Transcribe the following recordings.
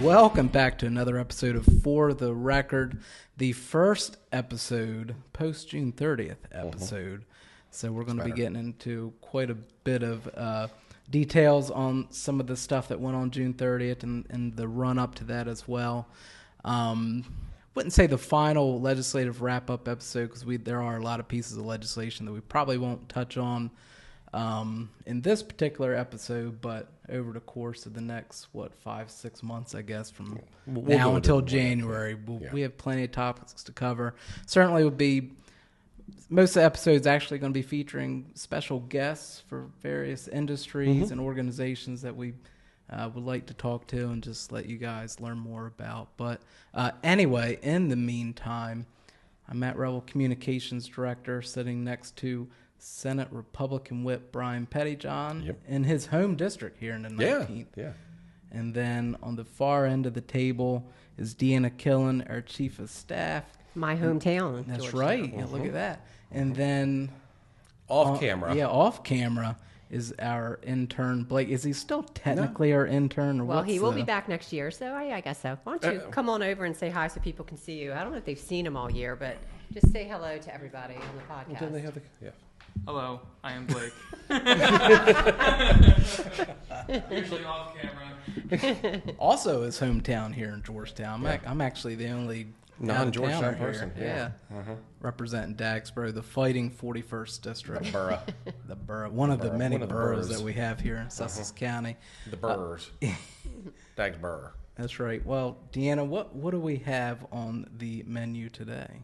welcome back to another episode of For the Record, the first episode, post-June 30th episode. So we're going to be getting into quite a bit of details on some of the stuff that went on June 30th and the run-up to that as well. Wouldn't say the final legislative wrap-up episode because there are a lot of pieces of legislation that we probably won't touch on in this particular episode, but over the course of the next, 5-6 months, I guess, from now until January, we have plenty of topics to cover. Certainly would be, most of the episodes actually going to be featuring special guests for various industries and organizations that we would like to talk to and just let you guys learn more about. But anyway, in the meantime, I'm Matt Revel, Communications Director, sitting next to Senate Republican Whip Brian Pettyjohn in his home district here in the 19th. Yeah. And then on the far end of the table is Deanna Killen, our Chief of Staff. My hometown. That's right. Yeah, look at that. And then off camera is our intern, Blake. Is he still technically our intern? Or well, he will be back next year, so I guess so. Why don't you come on over and say hi so people can see you? I don't know if they've seen him all year, but just say hello to everybody on the podcast. Well, they have Hello, I am Blake. Usually off camera. Also his hometown here in Georgetown. I'm actually the only non-Georgetown person. Yeah. Representing Dagsboro, the fighting 41st district. The borough. One of the many boroughs that we have here in Sussex County. The boroughs. Dagsboro. That's right. Well, Deanna, what do we have on the menu today?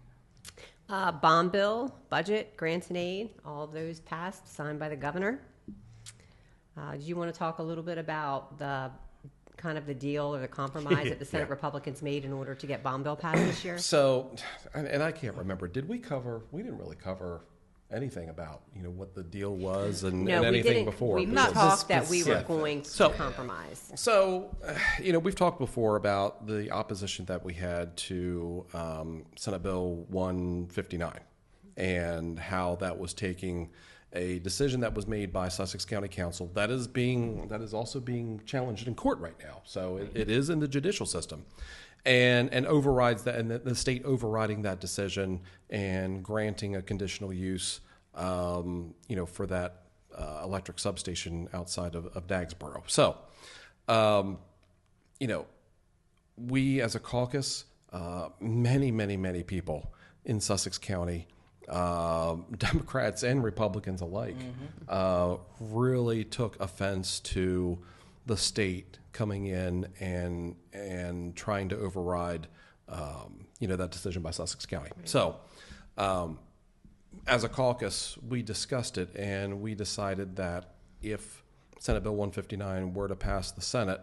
Bond bill, budget, grants and aid, all of those passed, signed by the governor. Do you want to talk a little bit about the kind of the deal or the compromise that the Senate Republicans made in order to get bond bill passed this year? So, and I can't remember, we didn't really cover anything about, what the deal was and anything before. We talked that we were going to compromise. So, we've talked before about the opposition that we had to Senate Bill 159 and how that was taking a decision that was made by Sussex County Council that is also being challenged in court right now. So it is in the judicial system. And overrides that, and the state overriding that decision and granting a conditional use, for that electric substation outside of Dagsboro. So, we as a caucus, many people in Sussex County, Democrats and Republicans alike, really took offense to the state coming in and trying to override, that decision by Sussex County. So, as a caucus, we discussed it and we decided that if Senate Bill 159 were to pass the Senate,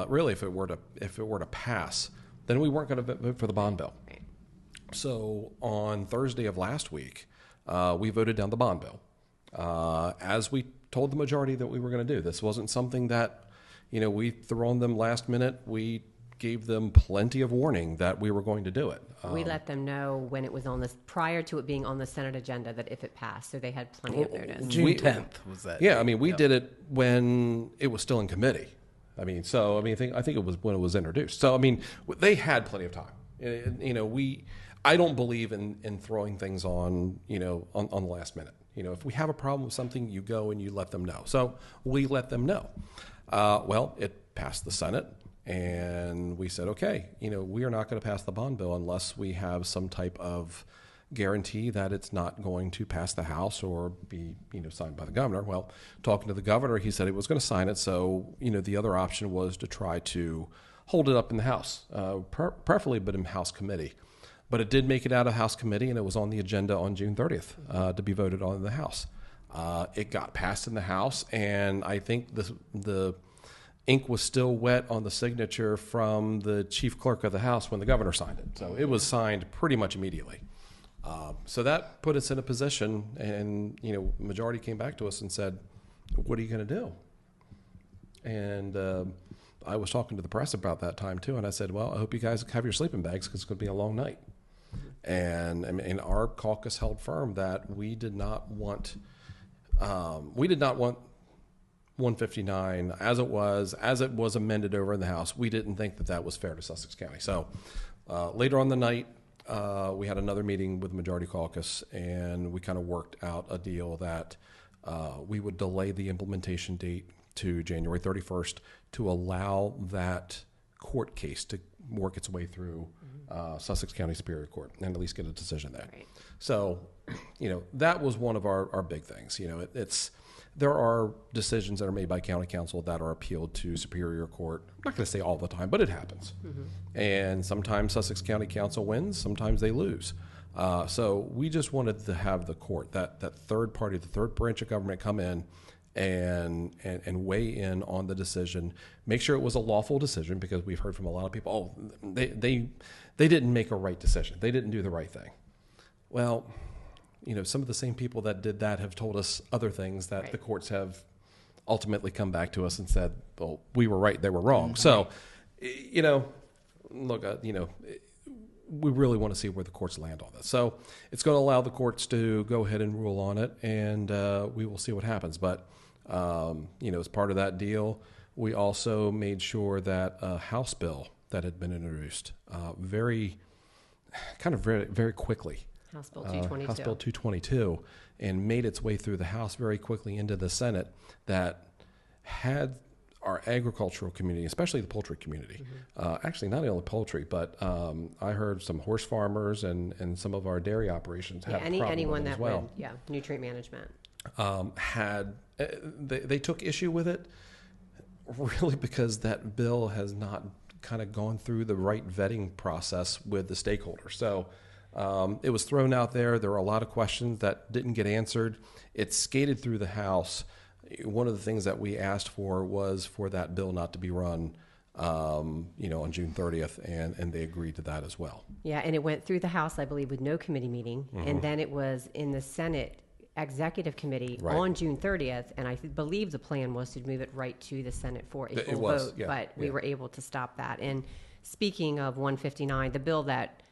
really, if it were to pass, then we weren't going to vote for the bond bill. Right. So on Thursday of last week, we voted down the bond bill, as we told the majority that we were going to do. This wasn't something that, we threw on them last minute. We gave them plenty of warning that we were going to do it. We let them know when it was on this, prior to it being on the Senate agenda, that if it passed, so they had plenty of notice. June 10th was that. Yeah, we did it when it was still in committee. I think it was when it was introduced. So, they had plenty of time. I don't believe in throwing things on the last minute. If we have a problem with something, you go and you let them know. So we let them know. Well, it passed the Senate, and we said, okay, we are not going to pass the bond bill unless we have some type of guarantee that it's not going to pass the House or be, signed by the governor. Well, talking to the governor, he said he was going to sign it. So, the other option was to try to hold it up in the House, preferably, but in House committee. But it did make it out of House committee, and it was on the agenda on June 30th to be voted on in the House. It got passed in the House, and I think the ink was still wet on the signature from the chief clerk of the House when the governor signed it. So it was signed pretty much immediately. So that put us in a position, and majority came back to us and said, "What are you going to do?" And I was talking to the press about that time too, and I said, "Well, I hope you guys have your sleeping bags because it's going to be a long night." And our caucus held firm that we did not want 159 as it was amended over in the House. We didn't think that was fair to Sussex County. So later on the night, we had another meeting with the Majority Caucus, and we kind of worked out a deal that we would delay the implementation date to January 31st to allow that court case to work its way through Sussex County Superior Court and at least get a decision there. Right. So, that was one of our big things. There are decisions that are made by county council that are appealed to Superior Court. I'm not going to say all the time, but it happens. And sometimes Sussex County Council wins, sometimes they lose. So we just wanted to have the court, that third party, the third branch of government, come in and weigh in on the decision, make sure it was a lawful decision, because we've heard from a lot of people, they didn't make a right decision. They didn't do the right thing. Well, some of the same people that did that have told us other things that the courts have ultimately come back to us and said, well, we were right, they were wrong. So, look, we really want to see where the courts land on this. So it's going to allow the courts to go ahead and rule on it, and we will see what happens. But, as part of that deal, we also made sure that a House bill that had been introduced very quickly, House Bill 222. House Bill 222, and made its way through the House very quickly into the Senate, that had our agricultural community, especially the poultry community, actually not only poultry, but I heard some horse farmers and some of our dairy operations had anyone that as well. would, nutrient management. They took issue with it, really, because that bill has not kind of gone through the right vetting process with the stakeholders. So it was thrown out there. There were a lot of questions that didn't get answered. It skated through the House. One of the things that we asked for was for that bill not to be run, on June 30th, and they agreed to that as well. Yeah, and it went through the House, I believe, with no committee meeting, and then it was in the Senate Executive Committee on June 30th, and I believe the plan was to move it right to the Senate for a full vote, but we were able to stop that. And speaking of 159, the bill that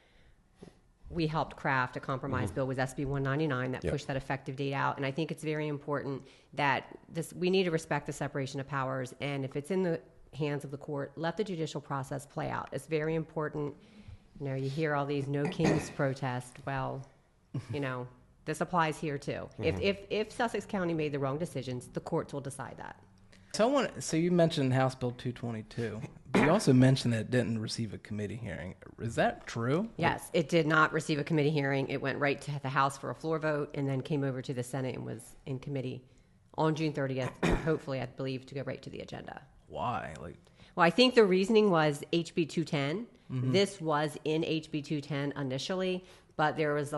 we helped craft, a compromise bill, was SB 199 that pushed that effective date out. And I think it's very important that we need to respect the separation of powers. And if it's in the hands of the court, let the judicial process play out. It's very important. You hear all these no kings protests. Well, this applies here too. If Sussex County made the wrong decisions, the courts will decide that. So you mentioned House Bill 222, but you also mentioned that it didn't receive a committee hearing. Is that true? Yes, it did not receive a committee hearing. It went right to the House for a floor vote and then came over to the Senate and was in committee on June 30th, hopefully, I believe, to go right to the agenda. Why? Well, I think the reasoning was HB 210. This was in HB 210 initially, but there was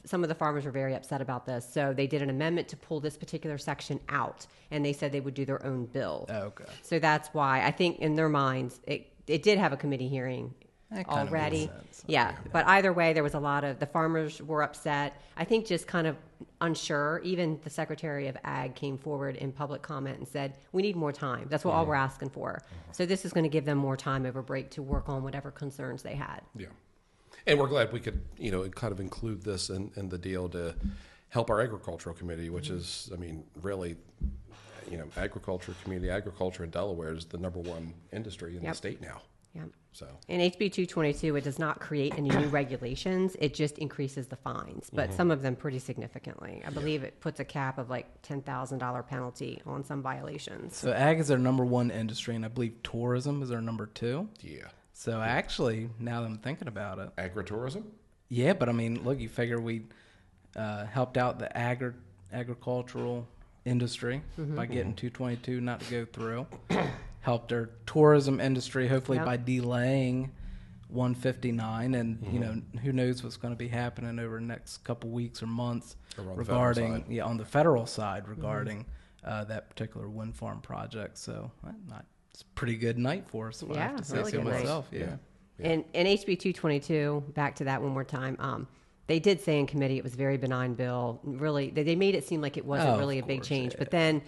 some of the farmers were very upset about this. So they did an amendment to pull this particular section out, and they said they would do their own bill. Oh, okay. So that's why I think in their minds, it did have a committee hearing already. But either way, there was the farmers were upset. I think just kind of unsure. Even the Secretary of Ag came forward in public comment and said, we need more time. That's all we're asking for. So this is going to give them more time over break to work on whatever concerns they had. Yeah. And we're glad we could, kind of include this in the deal to help our agricultural community, which is, really, agriculture in Delaware is the number one industry in the state now. Yeah. So in HB 222, it does not create any new regulations. It just increases the fines, but some of them pretty significantly. I believe it puts a cap of like $10,000 penalty on some violations. So ag is our number one industry, and I believe tourism is our number two. Yeah. So actually, now that I'm thinking about it, agritourism. Yeah, but look, you figure we helped out the agricultural industry by getting 222 not to go through. Helped our tourism industry, hopefully, by delaying 159, and who knows what's going to be happening over the next couple weeks or months regarding on the federal side regarding that particular wind farm project. So it's a pretty good night for us. I have to say really so good myself. Night. Yeah. And HB 222, back to that one more time. They did say in committee it was a very benign bill. Really, they made it seem like it wasn't really a big change. But then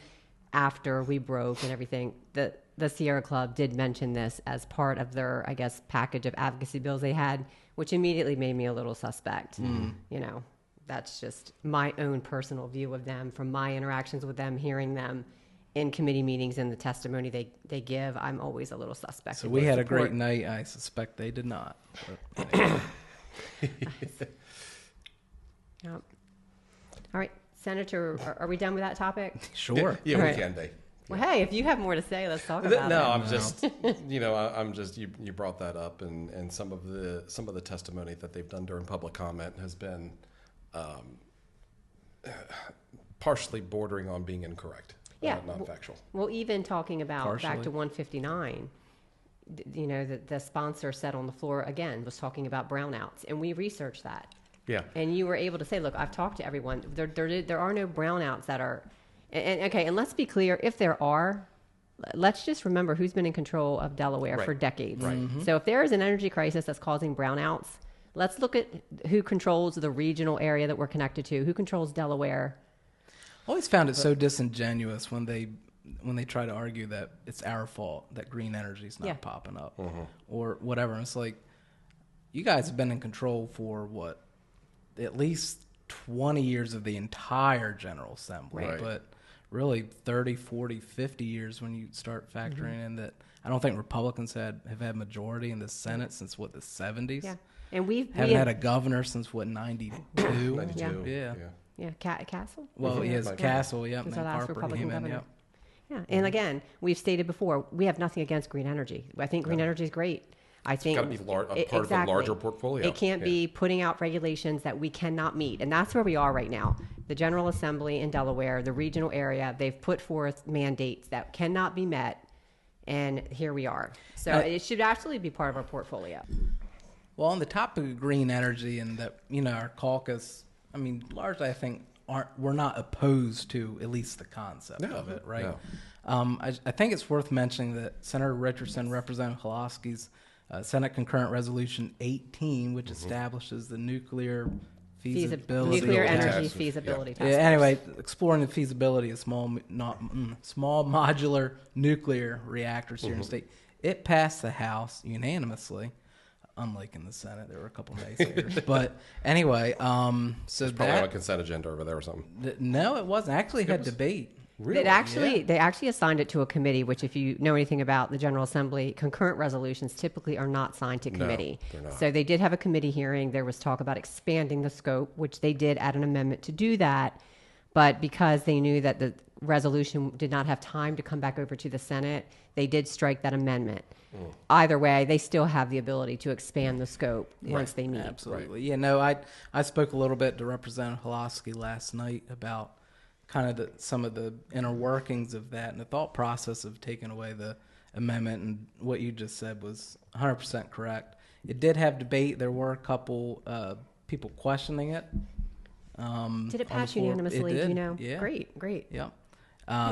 after we broke and everything, the Sierra Club did mention this as part of their, I guess, package of advocacy bills they had, which immediately made me a little suspect. That's just my own personal view of them from my interactions with them, hearing them in committee meetings and the testimony they give, I'm always a little suspect. So we had a great night. I suspect they did not. But anyway. Yep. All right, Senator, are we done with that topic? Sure. Yeah, All we right. can be. Well, hey, if you have more to say, let's talk about No, it. I'm just, I'm just, you brought that up, and some of the testimony that they've done during public comment has been partially bordering on being incorrect, not factual. Well, even talking about Partially. back to 159, the sponsor said on the floor again was talking about brownouts, and we researched that. Yeah. And you were able to say, look, I've talked to everyone. There are no brownouts that are, and let's be clear, if there are, let's just remember who's been in control of Delaware for decades. Right. Mm-hmm. So if there is an energy crisis that's causing brownouts, let's look at who controls the regional area that we're connected to, who controls Delaware. I always found it so disingenuous when they try to argue that it's our fault that green energy's not popping up or whatever. And it's like, you guys have been in control for at least 20 years of the entire General Assembly, Right. but really 30, 40, 50 years when you start factoring in that. I don't think Republicans have had majority in the Senate since the 70s. Yeah. And we Haven't had a governor since 92? 92. Yeah. Yeah, Castle? Well, he has Like- Castle, yep, Who's and our then last Harper Republican came in, governor. yep. Yeah, and again, we've stated before, we have nothing against green energy. I think green energy is great. I think gotta be a part of a larger portfolio. It can't be putting out regulations that we cannot meet, and that's where we are right now. The General Assembly in Delaware, the regional area, they've put forth mandates that cannot be met, and here we are. So it should absolutely be part of our portfolio. Well, on the topic of green energy and that, our caucus, I mean, largely I think we're not opposed to at least the concept of it, right? No. I think it's worth mentioning that Senator Richardson, Representative Holoski's Senate Concurrent Resolution 18, which establishes the nuclear feasibility Nuclear Feasibility energy test. feasibility Yeah, test. anyway, exploring the feasibility of small modular nuclear reactors here in the state. It passed the House unanimously, unlike in the Senate. There were a couple naysayers. But anyway, so Probably on a consent agenda over there or something. no, it wasn't. Actually had debate. Really? They actually assigned it to a committee, which if you know anything about the General Assembly, concurrent resolutions typically are not signed to committee. they're not. So they did have a committee hearing. There was talk about expanding the scope, which they did add an amendment to do that. But because they knew that the resolution did not have time to come back over to the Senate, they did strike that amendment. Either way, they still have the ability to expand the scope once they meet. Absolutely. Yeah, no, I spoke a little bit to Representative Holoski last night about kind of some of the inner workings of that and the thought process of taking away the amendment, and what you just said was 100% correct. It did have debate. There were a couple people questioning it. Did it pass floor. unanimously? It Do you did, know? yeah. Great. Yep.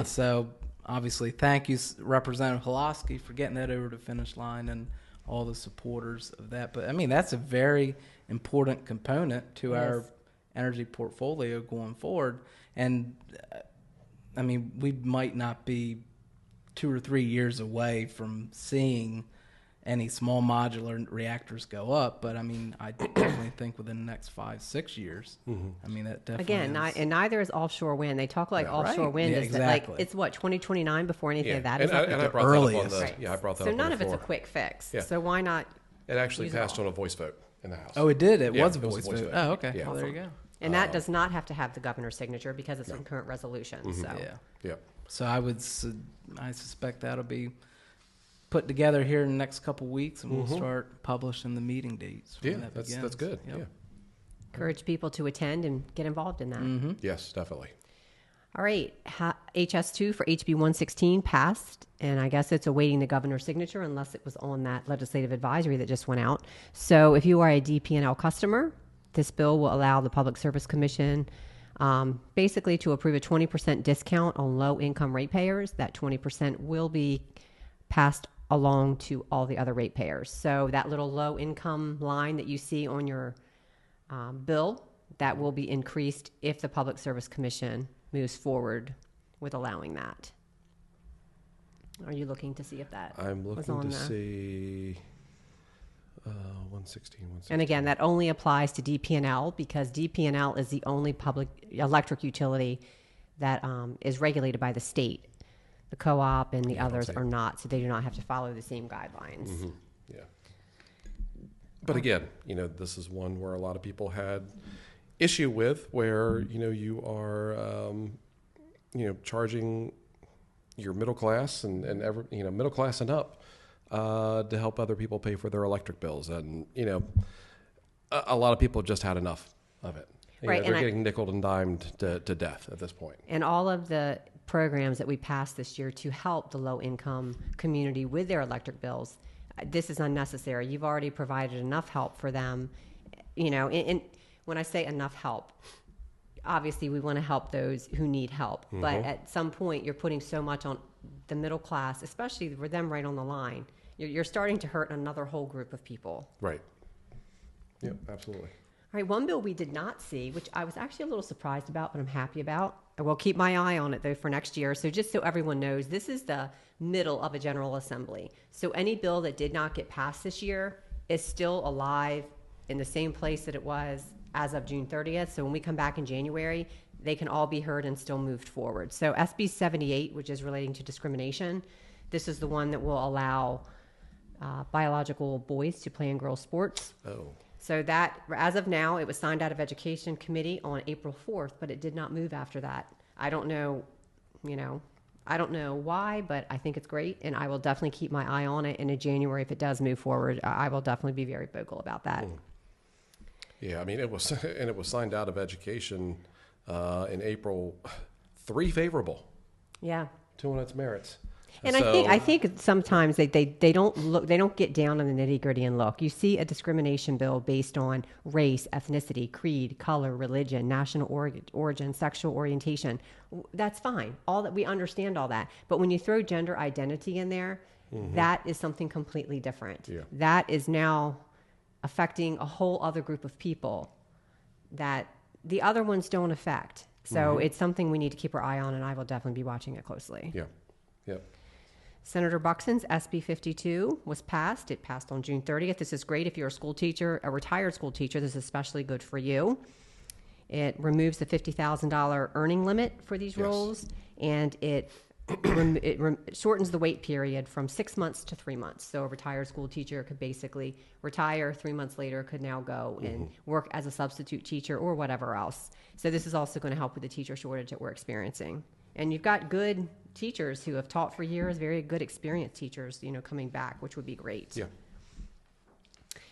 So obviously, thank you, Representative Holoski, for getting that over the finish line and all the supporters of that. But I mean, that's a very important component to our energy portfolio going forward. And I mean, we might not be 2 or 3 years away from seeing any small modular reactors go up, but I mean, I definitely think within the next 5-6 years. I mean, that definitely Again, is. and neither is offshore wind. They talk like offshore Right. wind Yeah, is like exactly. it's what 2029 before anything of that is. And I brought earliest. that up on Right. the, I brought that So up on none the of it's a floor. quick fix. Yeah. So why not? It actually use it passed all. on a voice vote in the House. Oh, it did. It Yeah, was a it was voice a voice vote. vote. Oh, okay. Yeah. Well, there you go. And that does not have to have the governor's signature because it's a concurrent resolution. So Yeah. Yep. So I suspect that'll be put together here in the next couple weeks, and we'll start publishing the meeting dates. when Yeah, that that's begins. good. Yep. Yeah. encourage people to attend and get involved in that. Yes, definitely. All right, HS2 for HB 116 passed, and I guess it's awaiting the governor's signature unless it was on that legislative advisory that just went out. So if you are a DP&L customer, this bill will allow the Public Service Commission basically to approve a 20% discount on low-income ratepayers. That 20% will be passed along to all the other ratepayers. So that little low-income line that you see on your bill, that will be increased if the Public Service Commission moves forward with allowing that. Are you looking to see if that I'm was looking on to the... see 116. And again, that only applies to DP&L because DP&L is the only public electric utility that is regulated by the state. The co-op and the Yeah, others okay. are not, so they do not have to follow the same guidelines. Mm-hmm. Yeah. But again, this is one where a lot of people had issue with, where you are charging your middle class and middle class and up to help other people pay for their electric bills, and a lot of people just had enough of it. Right, They're getting nickeled and dimed to death at this point. And all of the programs that we passed this year to help the low-income community with their electric bills, this is unnecessary. You've already provided enough help for them. And when I say enough help, obviously we want to help those who need help. Mm-hmm. But at some point, you're putting so much on the middle class, especially for them right on the line. You're starting to hurt another whole group of people. Right. Yep, absolutely. All right, one bill we did not see, which I was actually a little surprised about, but I'm happy about. I will keep my eye on it, though, for next year. So just so everyone knows, this is the middle of a General Assembly. So any bill that did not get passed this year is still alive in the same place that it was as of June 30th. So when we come back in January, they can all be heard and still moved forward. So SB 78, which is relating to discrimination, this is the one that will allow biological boys to play in girls' sports. Oh. So that, as of now, it was signed out of Education Committee on April 4th, but it did not move after that. I don't know why, but I think it's great, and I will definitely keep my eye on it. And in January, if it does move forward, I will definitely be very vocal about that. Yeah, I mean, it was signed out of Education in April. 3 favorable. Yeah. 2 on its merits. And I think sometimes they don't get down on the nitty gritty and look. You see a discrimination bill based on race, ethnicity, creed, color, religion, national origin, sexual orientation. That's fine. All that, we understand all that. But when you throw gender identity in there, that is something completely different. Yeah. That is now affecting a whole other group of people that the other ones don't affect. So it's something we need to keep our eye on, and I will definitely be watching it closely. Yeah. Yep. Senator Buxton's SB 52 was passed. It passed on June 30th. This is great if you're a school teacher, a retired school teacher. This is especially good for you. It removes the $50,000 earning limit for these roles, and it shortens the wait period from 6 months to 3 months. So a retired school teacher could basically retire 3 months later, could now go and work as a substitute teacher or whatever else. So this is also going to help with the teacher shortage that we're experiencing. And you've got good teachers who have taught for years, very good experienced teachers, coming back, which would be great. Yeah.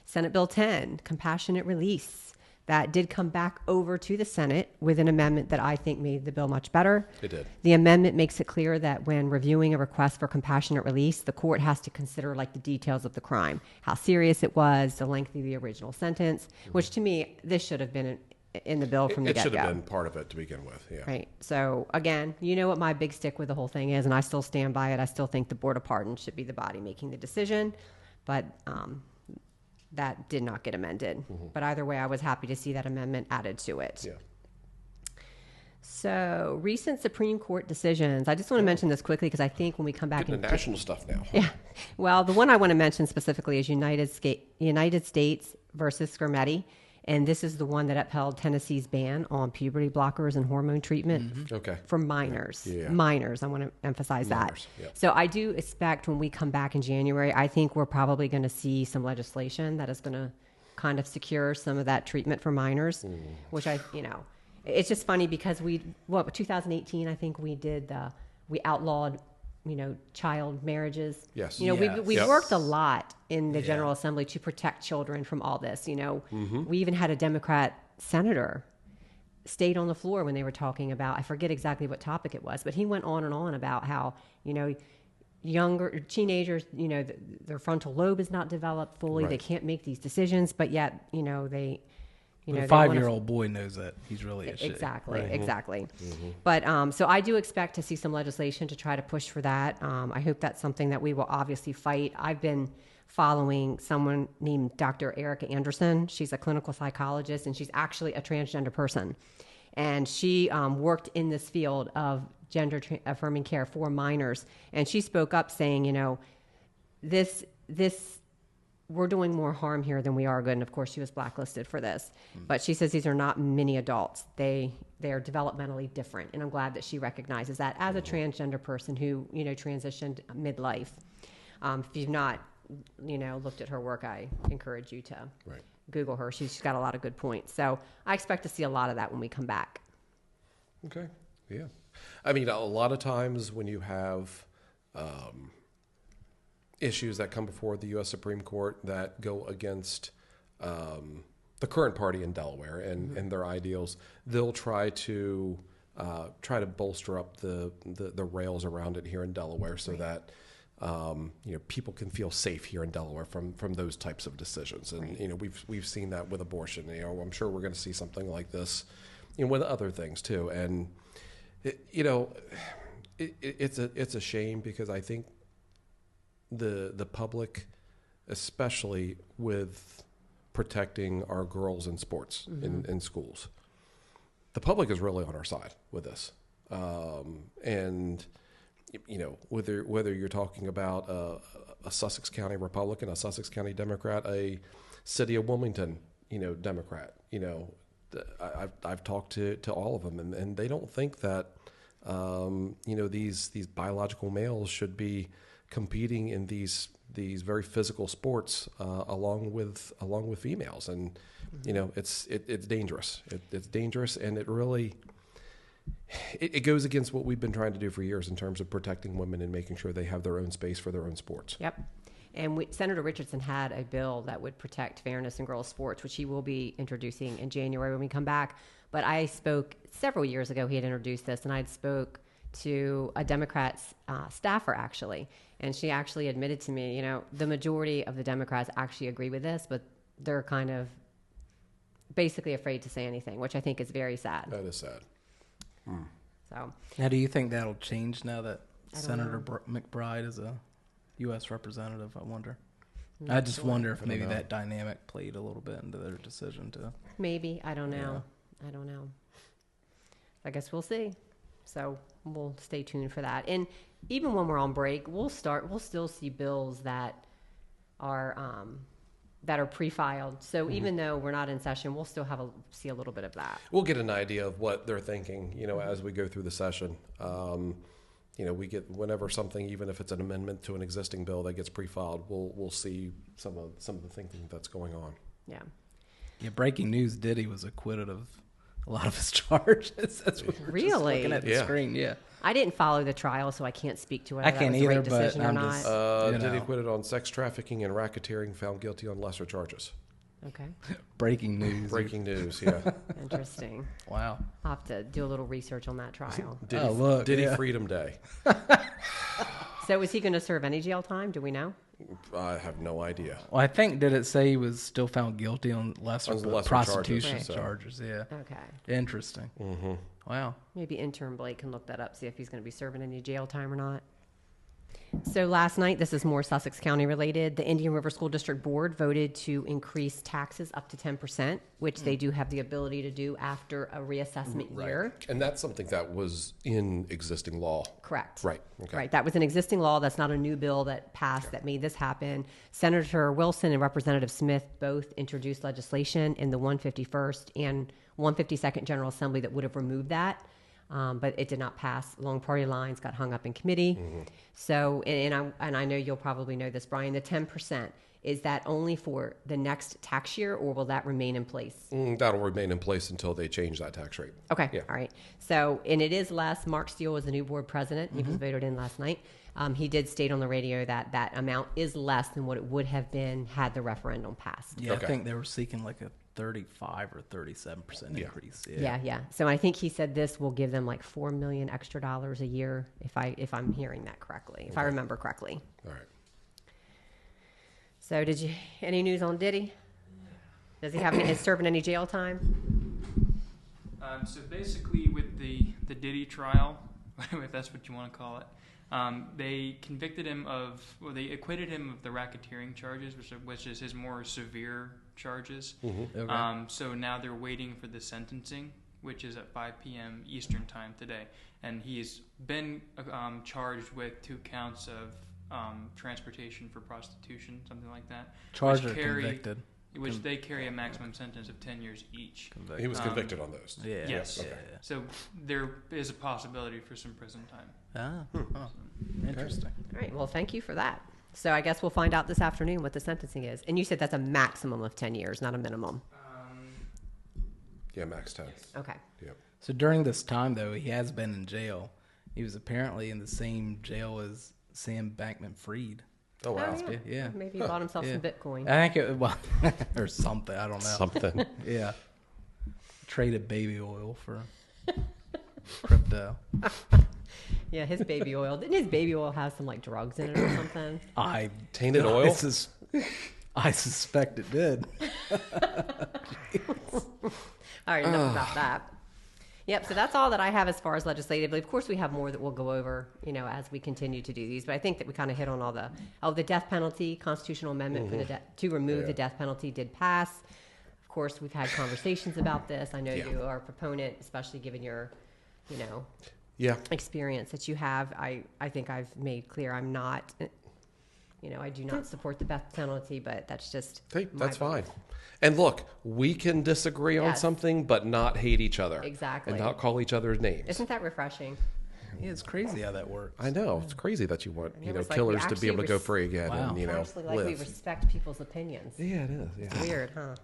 Senate Bill 10, compassionate release. That did come back over to the Senate with an amendment that I think made the bill much better. It did. The amendment makes it clear that when reviewing a request for compassionate release, the court has to consider the details of the crime, how serious it was, the length of the original sentence, which to me, this should have been in the bill from the get-go. It should have been part of it to begin with, yeah. Right. So, again, you know what my big stick with the whole thing is, and I still stand by it. I still think the Board of Pardons should be the body making the decision, but that did not get amended. But either way, I was happy to see that amendment added to it. Yeah. So, recent Supreme Court decisions. I just want to mention this quickly because I think when we come back Getting into national stuff now. Yeah. Well, the one I want to mention specifically is United States versus Skermetti. And this is the one that upheld Tennessee's ban on puberty blockers and hormone treatment for minors. Yeah. Minors, I want to emphasize Minors, that. yeah. So I do expect when we come back in January, I think we're probably going to see some legislation that is going to kind of secure some of that treatment for minors, which it's just funny because 2018, I think we outlawed child marriages. Yes. We've worked a lot in the General Assembly to protect children from all this. We even had a Democrat senator stayed on the floor when they were talking about, I forget exactly what topic it was, but he went on and on about how, younger teenagers, their frontal lobe is not developed fully. Right. They can't make these decisions, but yet, they... The 5-year-old boy knows that he's really a shit. Exactly, exactly. But so I do expect to see some legislation to try to push for that. I hope that's something that we will obviously fight. I've been following someone named Dr. Erica Anderson. She's a clinical psychologist, and she's actually a transgender person. And she worked in this field of gender-affirming care for minors. And she spoke up saying, this we're doing more harm here than we are good. And of course, she was blacklisted for this. But she says these are not mini adults. They they're developmentally different. And I'm glad that she recognizes that as a transgender person who, transitioned midlife. If you've not, looked at her work, I encourage you to Google her. She's got a lot of good points. So I expect to see a lot of that when we come back. Okay. Yeah. I mean, a lot of times when you have issues that come before the U.S. Supreme Court that go against the current party in Delaware and their ideals, they'll try to bolster up the rails around it here in Delaware so that people can feel safe here in Delaware from those types of decisions. And we've seen that with abortion. I'm sure we're going to see something like this with other things too. And it's a shame because I think the public, especially with protecting our girls in sports in schools, the public is really on our side with this. And whether you're talking about a Sussex County Republican, a Sussex County Democrat, a City of Wilmington, Democrat, I've talked to all of them, and they don't think that these biological males should be competing in these very physical sports along with females, and it's dangerous. It's dangerous, and it really it goes against what we've been trying to do for years in terms of protecting women and making sure they have their own space for their own sports. Yep. And Senator Richardson had a bill that would protect fairness in girls' sports, which he will be introducing in January when we come back. But I spoke several years ago, he had introduced this, and I spoke to a Democrat's staffer, actually. And she actually admitted to me, the majority of the Democrats actually agree with this, but they're kind of basically afraid to say anything, which I think is very sad. That is sad. So, now, do you think that'll change now that Senator McBride is a U.S. representative? I wonder. I just wonder if maybe that dynamic played a little bit into their decision to. Maybe. I don't know. I don't know. I guess we'll see. So we'll stay tuned for that. And even when we're on break, we'll still see bills that are pre-filed. So even though we're not in session, we'll still see a little bit of that. We'll get an idea of what they're thinking, as we go through the session. We get whenever something, even if it's an amendment to an existing bill that gets pre-filed, we'll see some of the thinking that's going on. Yeah. Yeah. Breaking news: Diddy was acquitted of a lot of his charges. That's what we're just looking at the screen. Yeah. I didn't follow the trial, so I can't speak to whether that was the right decision or not. Diddy acquitted on sex trafficking and racketeering, found guilty on lesser charges. Okay. Breaking news. Breaking news, yeah. Interesting. Wow. I'll have to do a little research on that trial. Diddy Freedom Day. So is he going to serve any jail time? Do we know? I have no idea. Well, I think, did it say he was still found guilty on lesser prostitution charges? Yeah. Okay. Interesting. Mm-hmm. Wow. Maybe intern Blake can look that up, see if he's going to be serving any jail time or not. So last night, this is more Sussex County related, the Indian River School District Board voted to increase taxes up to 10%, which they do have the ability to do after a reassessment year. And that's something that was in existing law. Correct. Right. Okay. Right. That was an existing law. That's not a new bill that passed that made this happen. Senator Wilson and Representative Smith both introduced legislation in the 151st and 152nd General Assembly that would have removed that. But it did not pass. Long party lines, got hung up in committee. Mm-hmm. So, and I know you'll probably know this, Brian, the 10%, is that only for the next tax year, or will that remain in place? That'll remain in place until they change that tax rate. Okay. Yeah. All right. So, and it is less. Mark Steele was the new board president. He was voted in last night. He did state on the radio that that amount is less than what it would have been had the referendum passed. Yeah, okay. I think they were seeking like a 35 or 37% increase. Yeah. So I think he said this will give them like $4 million extra dollars a year, if I'm hearing that correctly, if I remember correctly. All right. So any news on Diddy? Does he have is serving any jail time? So basically, with the Diddy trial, if that's what you want to call it, they convicted him they acquitted him of the racketeering charges, which is his more severe charges. Mm-hmm. Okay. So now they're waiting for the sentencing, which is at 5 p.m. Eastern time today. And he's been charged with 2 counts of transportation for prostitution, something like that. Charged or convicted? which they carry a maximum sentence of 10 years each. He was convicted on those. Yeah. Yes. Okay. Yeah. So there is a possibility for some prison time. Interesting. All right. Well, thank you for that. So I guess we'll find out this afternoon what the sentencing is. And you said that's a maximum of 10 years, not a minimum. Yeah, max 10. Okay. Yep. So during this time, though, he has been in jail. He was apparently in the same jail as Sam Bankman-Fried. Oh, wow. Oh, Yeah. Maybe he bought himself some Bitcoin. I think it well, or something. I don't know. Something. Yeah. Traded baby oil for crypto. Yeah, his baby oil. Didn't his baby oil have some like drugs in it or something? Tainted oil? I suspect it did. All right, enough about that. Yep, so that's all that I have as far as legislatively. Of course, we have more that we'll go over, as we continue to do these. But I think that we kind of hit on all the death penalty, constitutional amendment for to remove the death penalty did pass. Of course, we've had conversations about this. I know you are a proponent, especially given your, experience that you have. I think I've made clear I'm not, I do not support the death penalty, but that's just That's fine. And look, we can disagree on something, but not hate each other. Exactly. And not call each other names. Isn't that refreshing? Yeah, it's crazy how that works. I know. It's crazy that you want, it was like killers we to be able to go actually free again Wow. and, Actually, like live. we respect people's opinions. Yeah, it is. Yeah. It's weird, huh?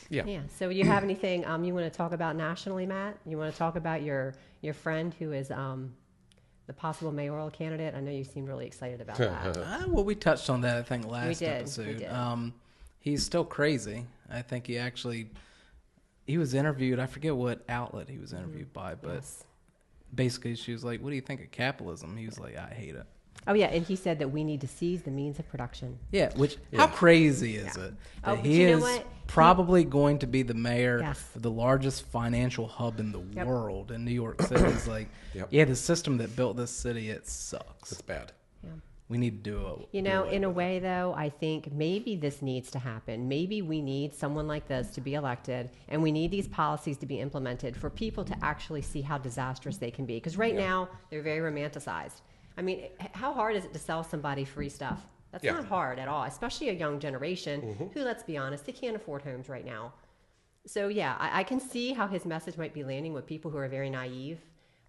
Yeah. Yeah. So, you have anything you want to talk about nationally, Matt? You want to talk about your friend who is the possible mayoral candidate? I know you seem really excited about that. Well, we touched on that, I think, last We episode. did. He's still crazy. I think he was interviewed. I forget what outlet he was interviewed by, but basically she was like, "What do you think of capitalism?" He was like, "I hate it." Oh yeah, and he said that we need to seize the means of production. Yeah, how crazy is it that he is probably going to be the mayor of the largest financial hub in the world in New York City? It's like, the system that built this city, it sucks. It's bad. Yeah. We need to do it. In a way, though, I think maybe this needs to happen. Maybe we need someone like this to be elected, and we need these policies to be implemented for people to actually see how disastrous they can be. Because right now, they're very romanticized. I mean, how hard is it to sell somebody free stuff? That's not hard at all, especially a young generation who, let's be honest, they can't afford homes right now. So, I can see how his message might be landing with people who are very naive.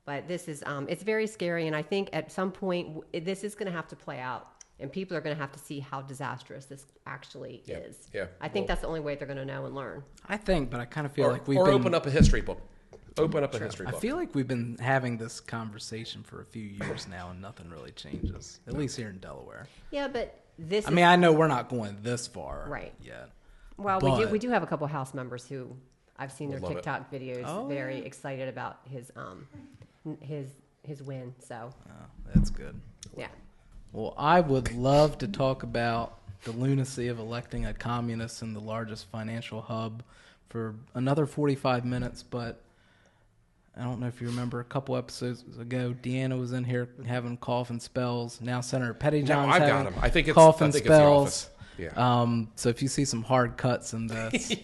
But this is, it's very scary, and I think at some point this is going to have to play out, and people are going to have to see how disastrous this actually is. Yeah. I think that's the only way they're going to know and learn. I think, but I kind of feel like we've been... Or open up a history book. Open up a history book. I feel like we've been having this conversation for a few years now, and nothing really changes, at least here in Delaware. Yeah, but this I know we're not going this far yet. Well, we do have a couple House members who I've seen their TikTok videos very excited about his win. So that's good. Yeah. Well, I would love to talk about the lunacy of electing a communist in the largest financial hub for another 45 minutes, but I don't know if you remember a couple episodes ago, Deanna was in here having coughing spells. Now Senator Pettyjohn I've having got him. I think it's coughing the spells. office. Yeah. So if you see some hard cuts in this,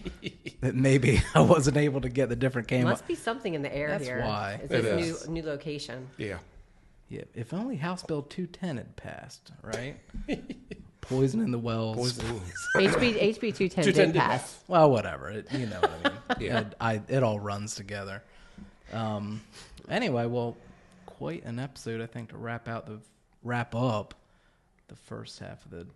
that maybe I wasn't able to get the different came Must be something in the air That's here. why. It's this new location. Yeah. Yeah. If only House Bill 210 had passed, right? Poison in the wells. HB 210 did pass. Well, whatever. You know what I mean. Yeah. It all runs together. Anyway, well, quite an episode, I think, to wrap up the first half of the.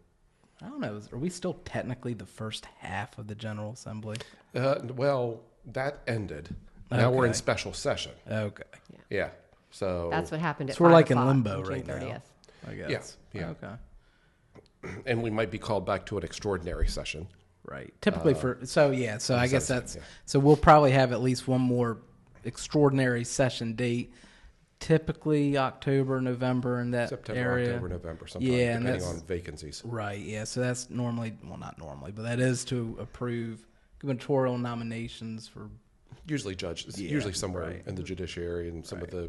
I don't know. Are we still technically the first half of the General Assembly? Well, that ended. Now we're in special session. Okay. Yeah. So that's what happened. So we're like in limbo right now. 30th. I guess. Yeah. Okay. And we might be called back to an extraordinary session. Right. Typically So I guess that's. Yeah. So we'll probably have at least one more extraordinary session date. Typically October, November, in that September, area. October, November, sometime, depending on vacancies. Right, yeah. So that's normally, well, not normally, but that is to approve gubernatorial nominations for... Usually judges, usually somewhere in the judiciary and some of the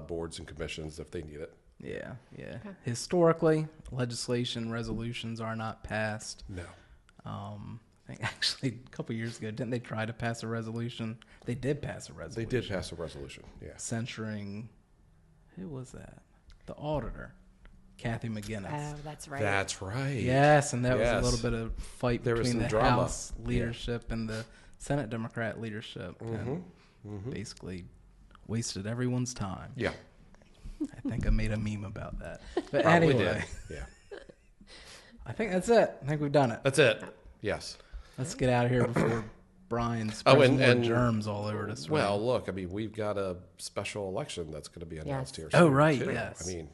boards and commissions if they need it. Yeah. Okay. Historically, legislation resolutions are not passed. No. I think actually a couple years ago, didn't they try to pass a resolution? They did pass a resolution. They did pass a resolution, yeah. Censuring, who was that? The auditor. Kathy McGinnis. Oh, that's right. That's right. Yes, and that was Yes. a little bit of fight There was between some the drama. House leadership and the Senate Democrat leadership, and basically wasted everyone's time. Yeah. I think I made a meme about that. But Probably anyway, did. Yeah. I think that's it. I think we've done it. That's it. Yes. Let's get out of here before Brian Oh, spreads and- more and- germs all over this. Well, look, I mean, we've got a special election that's going to be announced Yes. here. Oh, soon, right, too. yes. I mean,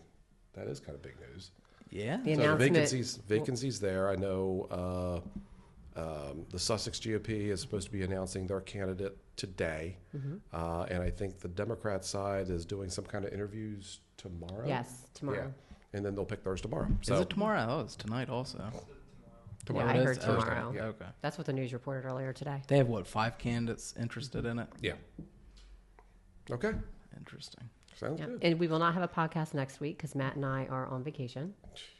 that is kind of big news. yeah. The So the announcement. vacancies there. I know the Sussex GOP is supposed to be announcing their candidate today, and I think the Democrat side is doing some kind of interviews tomorrow. Yes, tomorrow. Yeah. And then they'll pick theirs tomorrow. Is So it tomorrow? Oh, it's tonight also. tomorrow. Yeah, I It heard is? Oh, okay. tomorrow. Yeah. Okay. That's what the news reported earlier today. They have what, 5 candidates interested in it? Yeah. Okay. Interesting. Sounds Yeah. good. And we will not have a podcast next week because Matt and I are on vacation,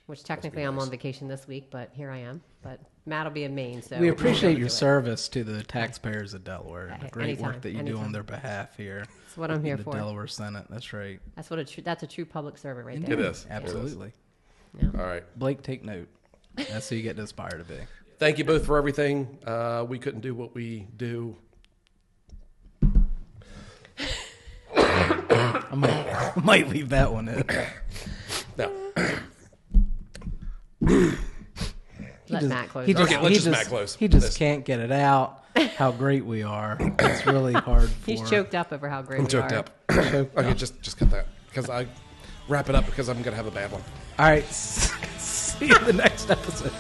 which technically I'm nice. on vacation this week, but here I am. But Matt will be in Maine, so We appreciate your do it. service to the taxpayers of Delaware and the great Anytime, work that you do anytime. on their behalf here. That's what I'm here in the for. Delaware Senate. That's right. That's a true public servant right Indeed. there. It is. Absolutely. Yeah. All right. Blake, take note. That's who you get to aspire to be. Thank you both for everything. We couldn't do what we do. I might leave that one in. No. Let Matt close. He it just, Okay, out. let's he just just, Matt close he just this. can't get it out how great we are. It's really hard for He's choked up over how great I'm we choked are. up. Okay, just cut that because I wrap it up because I'm gonna have a bad one. All right. See you in the next episode.